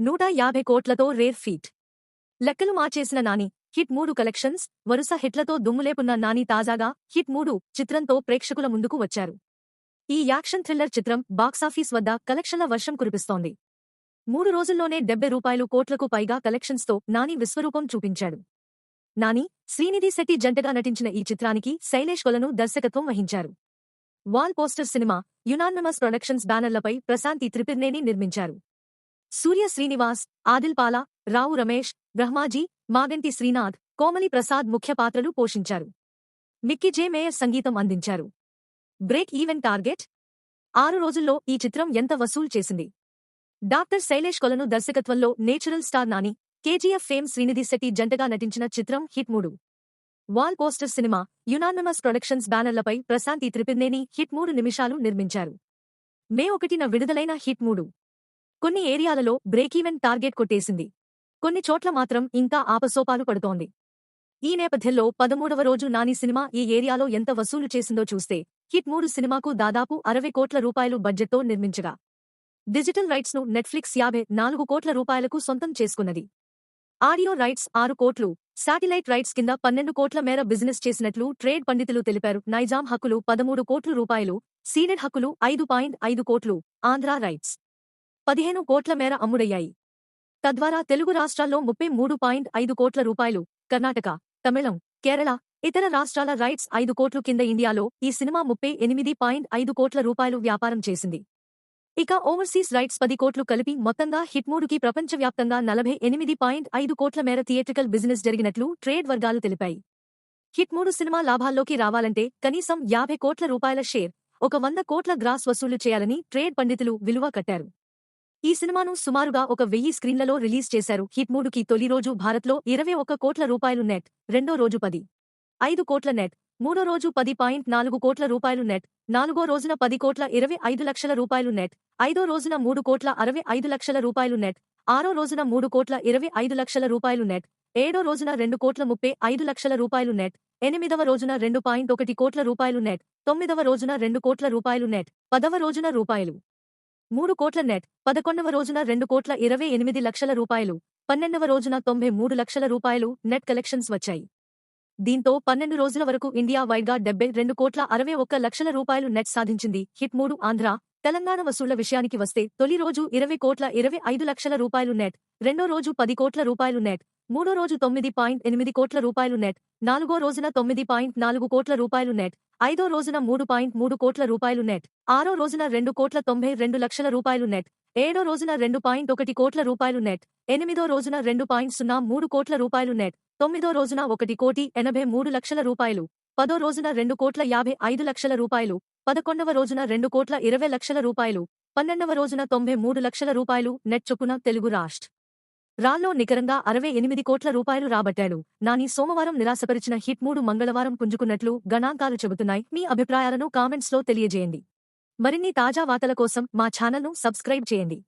150 కోట్లతో rare feet. లెక్కలు మార్చేసిన Nani. Hit 3 collections. వరుస హిట్లతో దుమ్ములేపున్న నాని తాజాగా హిట్ 3 చిత్రంతో ప్రేక్షకుల ముందుకు వచ్చారు. ఈ యాక్షన్ థ్రిల్లర్ చిత్రం బాక్సాఫీస్ వద్ద కలెక్షన్ల వర్షం కురిపిస్తోంది. 3 రోజుల్లోనే 70 కోట్లకు పైగా కలెక్షన్స్తో నాని విశ్వరూపం చూపించాడు. నాని, శ్రీనిధి శెట్టి జంటగా నటించిన ఈ చిత్రానికి శైలేష్ కొలను దర్శకత్వం వహించారు. Wall poster cinema, unanimous productions బ్యానర్లపై ప్రశాంతి త్రిపిర్నేని నిర్మించారు. సూర్య శ్రీనివాస్, ఆదిల్ పాలా, రావు రమేష్, బ్రహ్మాజీ, మాగంటి శ్రీనాథ్, కోమలి ప్రసాద్ ముఖ్య పాత్రలు పోషించారు. మిక్కీ జే మేయర్ సంగీతం అందించారు. Break even target. 6 రోజుల్లో ఈ చిత్రం ఎంత వసూలు చేసింది? డాక్టర్ శైలేష్ కొలను దర్శకత్వంలో natural star Nani, KGF fame Srinidhi Shetty జంటగా నటించిన చిత్రం hit 3. Wall poster cinema, unanimous productions బ్యానర్లపై ప్రశాంతి త్రిపిర్నేని హిట్ 3 నిమిషాలు నిర్మించారు. మే 1న విడుదలైన హిట్ 3 కొన్ని ఏరియాలలో బ్రేకీవెన్ టార్గెట్ కొట్టేసింది. కొన్ని చోట్ల మాత్రం ఇంకా ఆపసోపాలు పడుతోంది. ఈ నేపథ్యంలో 13వ రోజు నాని సినిమా ఈ ఏరియాలో ఎంత వసూలు చేసిందో చూస్తే హిట్ 3 సినిమాకు దాదాపు 60 కోట్ల రూపాయలు బడ్జెట్తో నిర్మించగా, డిజిటల్ రైట్స్ ను నెట్ఫ్లిక్స్ 54 కోట్ల రూపాయలకు సొంతం చేసుకున్నది. ఆడియో రైట్స్ 6 కోట్లు, శాటిలైట్ రైట్స్ కింద 12 కోట్ల మేర బిజినెస్ చేసినట్లు ట్రేడ్ పండితులు తెలిపారు. నైజాం హక్కులు 13 కోట్ల రూపాయలు, సీడెడ్ హక్కులు 5.5 కోట్లు, ఆంధ్రా రైట్స్ 15 కోట్ల మేర అమ్ముడయ్యాయి. తద్వారా తెలుగు రాష్ట్రాల్లో 33.5 కోట్ల రూపాయలు, కర్ణాటక, తమిళం, కేరళ, ఇతర రాష్ట్రాల రైట్స్ 5 కోట్లు కింద ఇండియాలో ఈ సినిమా 38.5 కోట్ల రూపాయలు వ్యాపారం చేసింది. ఇక ఓవర్సీస్ రైట్స్ 10 కోట్లు కలిపి మొత్తంగా హిట్ 3కి ప్రపంచవ్యాప్తంగా 48.5 కోట్ల మేర థియేట్రికల్ బిజినెస్ జరిగినట్లు ట్రేడ్ వర్గాలు తెలిపాయి. హిట్ 3 సినిమా లాభాల్లోకి రావాలంటే కనీసం 50 కోట్ల రూపాయల షేర్, 100 కోట్ల గ్రాస్ వసూలు చేయాలని ట్రేడ్ పండితులు విలువ కట్టారు. ఈ సినిమాను సుమారుగా 1000 స్క్రీన్లలో రిలీజ్ చేశారు. హిట్ 3కి తొలి రోజు భారత్లో 21 కోట్ల రూపాయలు నెట్, రెండో రోజు 10.5 కోట్ల నెట్, మూడో రోజు 10.4 కోట్ల రూపాయలు నెట్, నాలుగో రోజున 10 కోట్ల 25 లక్షల రూపాయలు నెట్, ఐదో రోజున 3 కోట్ల 65 లక్షల రూపాయలు నెట్, ఆరో రోజున 3 కోట్ల 25 లక్షల రూపాయలు నెట్, ఏడో రోజున 2 కోట్ల 35 లక్షల రూపాయలు నెట్, ఎనిమిదవ రోజున 2.1 కోట్ల రూపాయలు నెట్, తొమ్మిదవ రోజున 2 కోట్ల రూపాయలు నెట్, 10వ రోజున రూపాయలు 3 కోట్ల నెట్, 11వ రోజున 2 కోట్ల 28 లక్షల రూపాయలు, 12వ రోజున 93 లక్షల రూపాయలు నెట్ కలెక్షన్స్ వచ్చాయి. దీంతో 12 రోజుల వరకు ఇండియా వైడ్గా 72 కోట్ల 61 లక్షల రూపాయలు నెట్ సాధించింది. హిట్ 3 ఆంధ్ర, తెలంగాణ వసూళ్ల విషయానికి వస్తే తొలి రోజు 20 కోట్ల 25 లక్షల రూపాయలు నెట్, రెండో రోజు 10 కోట్ల రూపాయలు నెట్, మూడో రోజు 9.8 కోట్ల రూపాయలు నెట్, నాలుగో రోజున 9.4 కోట్ల రూపాయలు నెట్, ఐదో రోజున 3.3 కోట్ల రూపాయలు నెట్, ఆరో రోజున 2 కోట్ల 92 లక్షల రూపాయలు నెట్, ఏడో రోజున 2.1 కోట్ల రూపాయలు నెట్, ఎనిమిదో రోజున 2.03 కోట్ల రూపాయలు నెట్, తొమ్మిదో రోజున 1.83 లక్షల రూపాయలు, పదో రోజున 2 కోట్ల 55 లక్షల రూపాయలు, 11వ రోజున 2 కోట్ల 20 లక్షల రూపాయలు, 12వ రోజున 93 లక్షల రూపాయలు నెట్ చొప్పున తెలుగు రాష్ట్రాల్లో నికరంగా 68 కోట్ల రూపాయలు రాబట్టాడు. నాని సోమవారం నిరాశపరిచిన హిట్ 3 మంగళవారం పుంజుకున్నట్లు గణాంకాలు చెబుతున్నాయి. మీ అభిప్రాయాలను కామెంట్స్లో తెలియజేయండి. మరిన్ని తాజా వార్తల కోసం మా ఛానల్ను సబ్స్క్రైబ్ చేయండి.